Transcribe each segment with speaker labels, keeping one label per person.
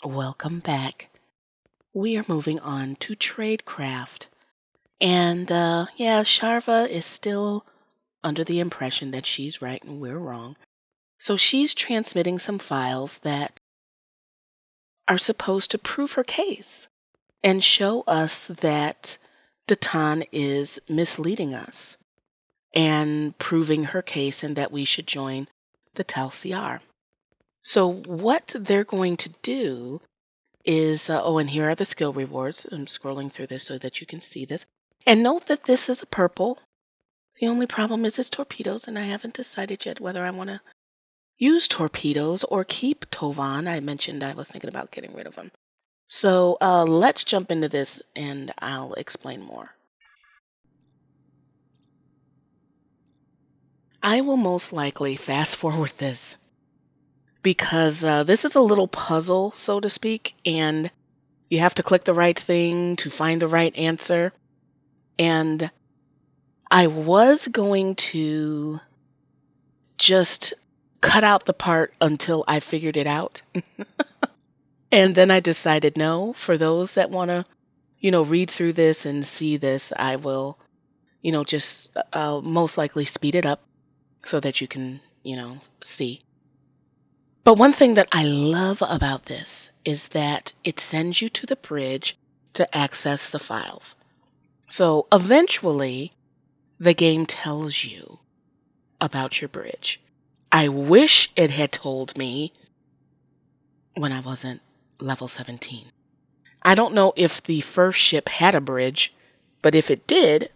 Speaker 1: Welcome back. We are moving on to Tradecraft. And yeah, Charva is still under the impression that she's right and we're wrong. So she's transmitting some files that are supposed to prove her case and show us that Tovan is misleading us and proving her case and that we should join the TLCR. So what they're going to do is, and here are the skill rewards. I'm scrolling through this so that you can see this. And note that this is a purple. The only problem is it's torpedoes, and I haven't decided yet whether I want to use torpedoes or keep Tovan. I mentioned I was thinking about getting rid of him. So let's jump into this, and I'll explain more. I will most likely fast forward this because this is a little puzzle, so to speak, and you have to click the right thing to find the right answer. And I was going to just cut out the part until I figured it out. And then I decided no, for those that want to, read through this and see this, I will, just most likely speed it up so that you can, see. But one thing that I love about this is that it sends you to the bridge to access the files. So eventually, the game tells you about your bridge. I wish it had told me when I wasn't level 17. I don't know if the first ship had a bridge, but if it did,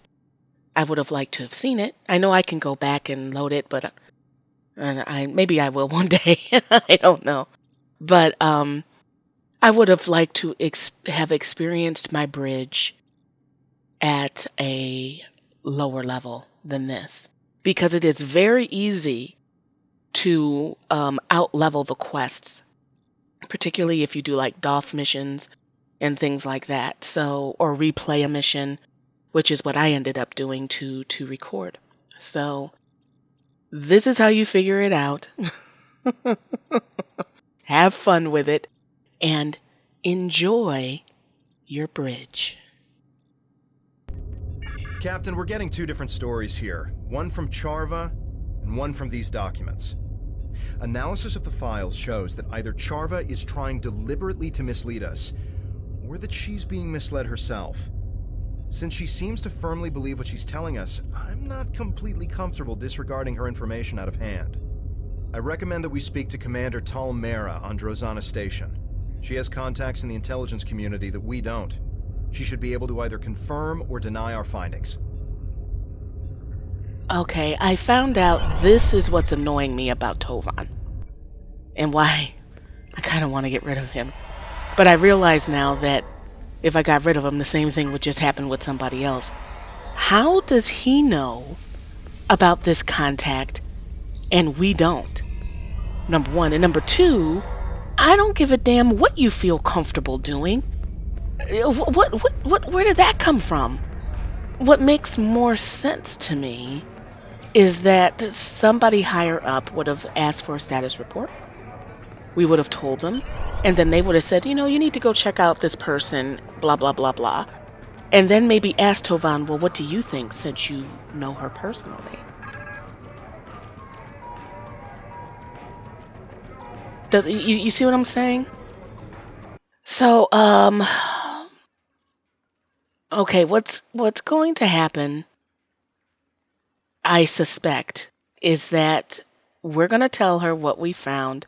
Speaker 1: I would have liked to have seen it. I know I can go back and load it, but maybe I will one day. I don't know. But I would have liked to have experienced my bridge at a lower level than this, because it is very easy to out-level the quests, particularly if you do like DOF missions and things like that. So, or replay a mission, which is what I ended up doing to record. So this is how you figure it out. Have fun with it and enjoy your bridge.
Speaker 2: Captain, we're getting two different stories here. One from Charva and one from these documents. Analysis of the files shows that either Charva is trying deliberately to mislead us, or that she's being misled herself. Since she seems to firmly believe what she's telling us, I'm not completely comfortable disregarding her information out of hand. I recommend that we speak to Commander Tyme on Drozana Station. She has contacts in the intelligence community that we don't. She should be able to either confirm or deny our findings.
Speaker 1: Okay, I found out this is what's annoying me about Tovan and why I kind of want to get rid of him. But I realize now that if I got rid of him, the same thing would just happen with somebody else. How does he know about this contact and we don't? Number one. And number two, I don't give a damn what you feel comfortable doing. Where did that come from? What makes more sense to me is that somebody higher up would have asked for a status report. We would have told them, and then they would have said, you need to go check out this person, blah, blah, blah, blah. And then maybe ask Tovan, well, what do you think, since you know her personally? You see what I'm saying? So, okay, what's going to happen, I suspect, is that we're going to tell her what we found.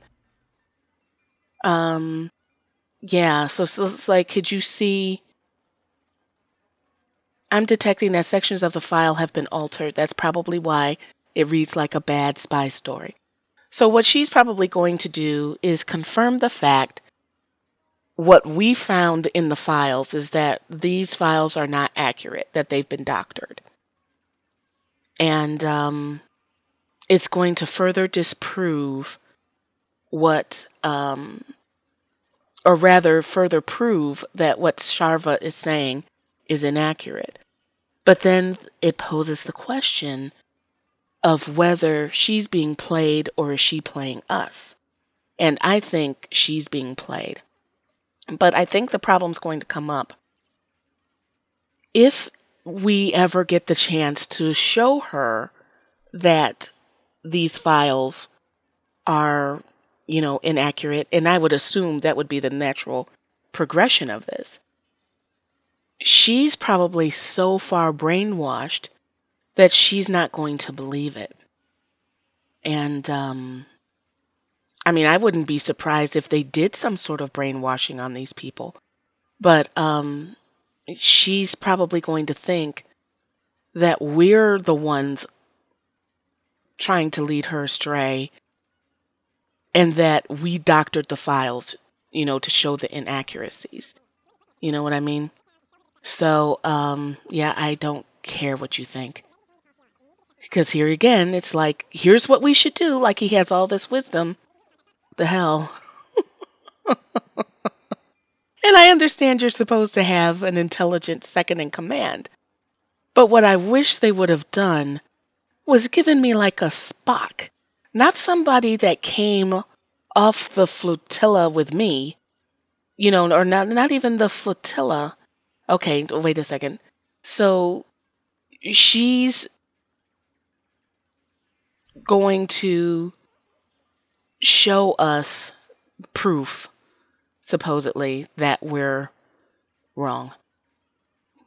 Speaker 1: Yeah, so it's like, could you see? I'm detecting that sections of the file have been altered. That's probably why it reads like a bad spy story. So what she's probably going to do is confirm the fact what we found in the files is that these files are not accurate, that they've been doctored. And it's going to further disprove what, or rather further prove that what Charva is saying is inaccurate. But then it poses the question of whether she's being played or is she playing us. And I think she's being played. But I think the problem's going to come up if we ever get the chance to show her that these files are, inaccurate, and I would assume that would be the natural progression of this. She's probably so far brainwashed that she's not going to believe it. And I wouldn't be surprised if they did some sort of brainwashing on these people. But she's probably going to think that we're the ones trying to lead her astray, and that we doctored the files, to show the inaccuracies. You know what I mean? So, yeah, I don't care what you think. Because here again, it's like, here's what we should do. Like, he has all this wisdom. The hell? And I understand you're supposed to have an intelligent second in command. But what I wish they would have done was given me like a Spock. Not somebody that came off the flotilla with me, or not even the flotilla. Okay, wait a second. So she's going to show us proof, supposedly, that we're wrong.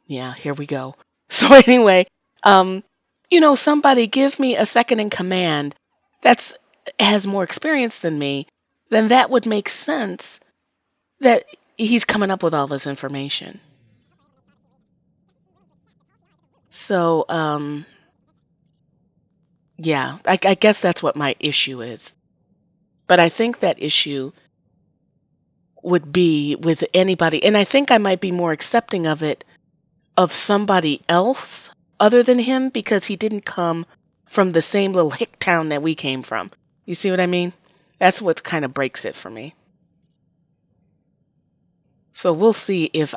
Speaker 1: Yeah, here we go. So anyway, somebody give me a second in command that's has more experience than me, then that would make sense that he's coming up with all this information. So, yeah, I guess that's what my issue is. But I think that issue would be with anybody, and I think I might be more accepting of it, of somebody else other than him, because he didn't come from the same little hick town that we came from. You see what I mean? That's what kind of breaks it for me. So we'll see if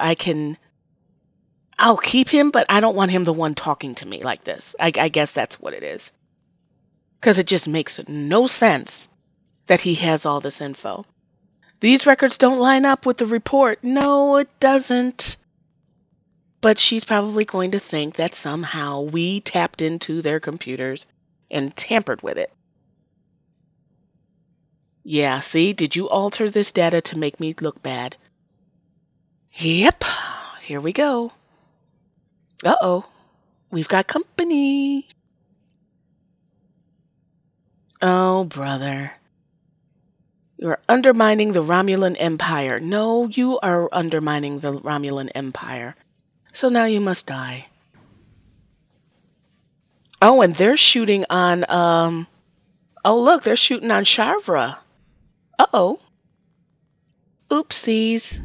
Speaker 1: I'll keep him, but I don't want him the one talking to me like this. I guess that's what it is. Because it just makes no sense that he has all this info. These records don't line up with the report. No, it doesn't. But she's probably going to think that somehow we tapped into their computers and tampered with it. Yeah, see, did you alter this data to make me look bad? Yep, here we go. Uh-oh, we've got company. Oh, brother. You're undermining the Romulan Empire. No, you are undermining the Romulan Empire. So now you must die. Oh, and they're shooting on, oh, look, they're shooting on Charva. Uh-oh. Oopsies.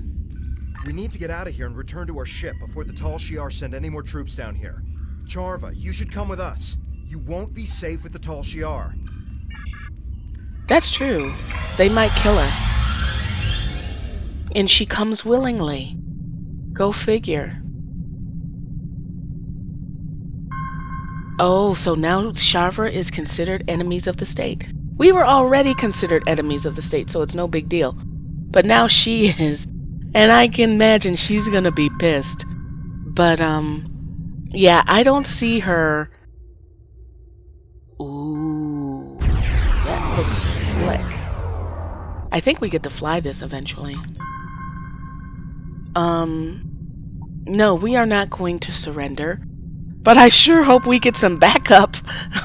Speaker 2: We need to get out of here and return to our ship before the Tal Shiar send any more troops down here. Charva, you should come with us. You won't be safe with the Tal Shiar.
Speaker 1: That's true. They might kill her. And she comes willingly. Go figure. Oh, so now Charva is considered enemies of the state. We were already considered enemies of the state, so it's no big deal. But now she is. And I can imagine she's gonna be pissed. But, yeah, I don't see her. Ooh, that looks slick. I think we get to fly this eventually. No, we are not going to surrender. But I sure hope we get some backup.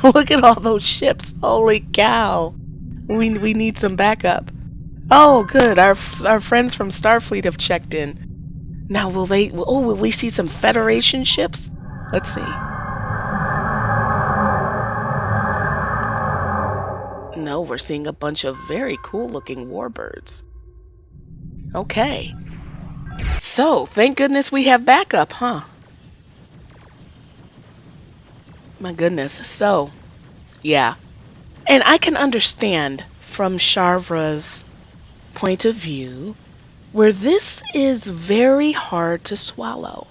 Speaker 1: Look at all those ships. Holy cow. We need some backup. Oh, good. Our friends from Starfleet have checked in. Now, will we see some Federation ships? Let's see. No, we're seeing a bunch of very cool looking warbirds. Okay. So, thank goodness we have backup, huh? My goodness. So, yeah. And I can understand from Charva's point of view where this is very hard to swallow.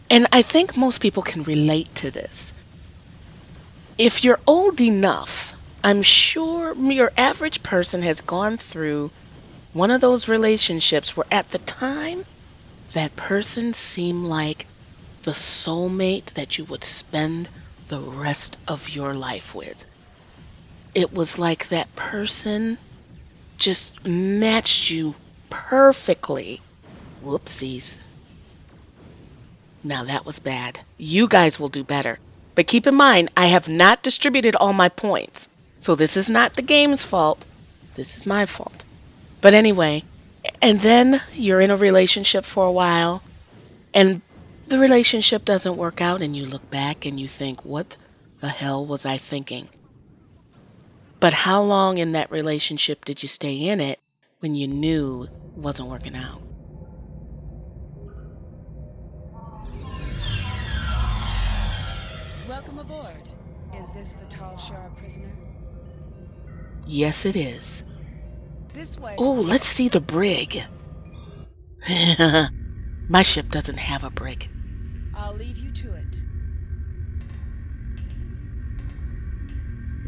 Speaker 1: And I think most people can relate to this. If you're old enough, I'm sure your average person has gone through One of those relationships where at the time, that person seemed like the soulmate that you would spend the rest of your life with. It was like that person just matched you perfectly. Whoopsies. Now that was bad. You guys will do better. But keep in mind, I have not distributed all my points. So this is not the game's fault. This is my fault. But anyway, and then you're in a relationship for a while, and the relationship doesn't work out, and you look back and you think, what the hell was I thinking? But how long in that relationship did you stay in it when you knew it wasn't working out?
Speaker 3: Welcome aboard. Is this the Tal Shar prisoner?
Speaker 1: Yes, it is.
Speaker 3: This way.
Speaker 1: Oh, let's see the brig. My ship doesn't have a brig.
Speaker 3: I'll leave you to it.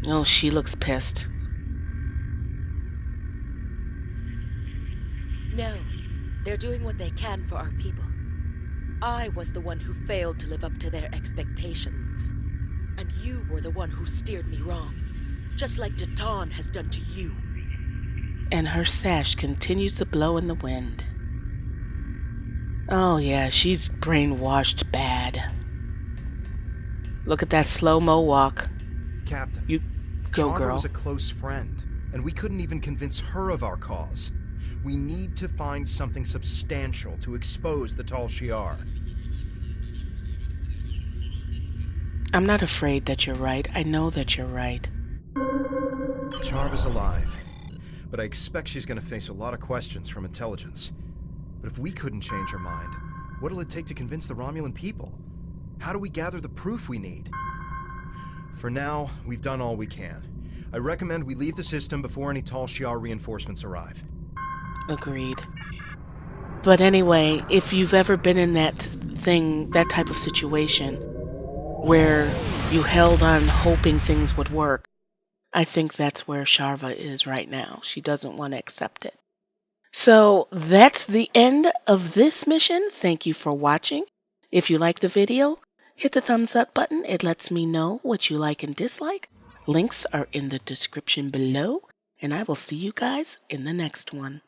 Speaker 1: Oh, she looks pissed.
Speaker 4: No, they're doing what they can for our people. I was the one who failed to live up to their expectations. And you were the one who steered me wrong, just like Tovan has done to you.
Speaker 1: And her sash continues to blow in the wind. Oh yeah, she's brainwashed bad. Look at that slow-mo walk.
Speaker 2: Captain,
Speaker 1: You go,
Speaker 2: Charva
Speaker 1: girl.
Speaker 2: was a close friend, and we couldn't even convince her of our cause. We need to find something substantial to expose the Tal Shiar.
Speaker 1: I'm not afraid that you're right. I know that you're right.
Speaker 2: Charva's alive, but I expect she's going to face a lot of questions from intelligence. But if we couldn't change her mind, what'll it take to convince the Romulan people? How do we gather the proof we need? For now, we've done all we can. I recommend we leave the system before any Tal Shiar reinforcements arrive.
Speaker 1: Agreed. But anyway, if you've ever been in that type of situation where you held on hoping things would work, I think that's where Charva is right now. She doesn't want to accept it. So that's the end of this mission. Thank you for watching. If you like the video, hit the thumbs up button. It lets me know what you like and dislike. Links are in the description below, and I will see you guys in the next one.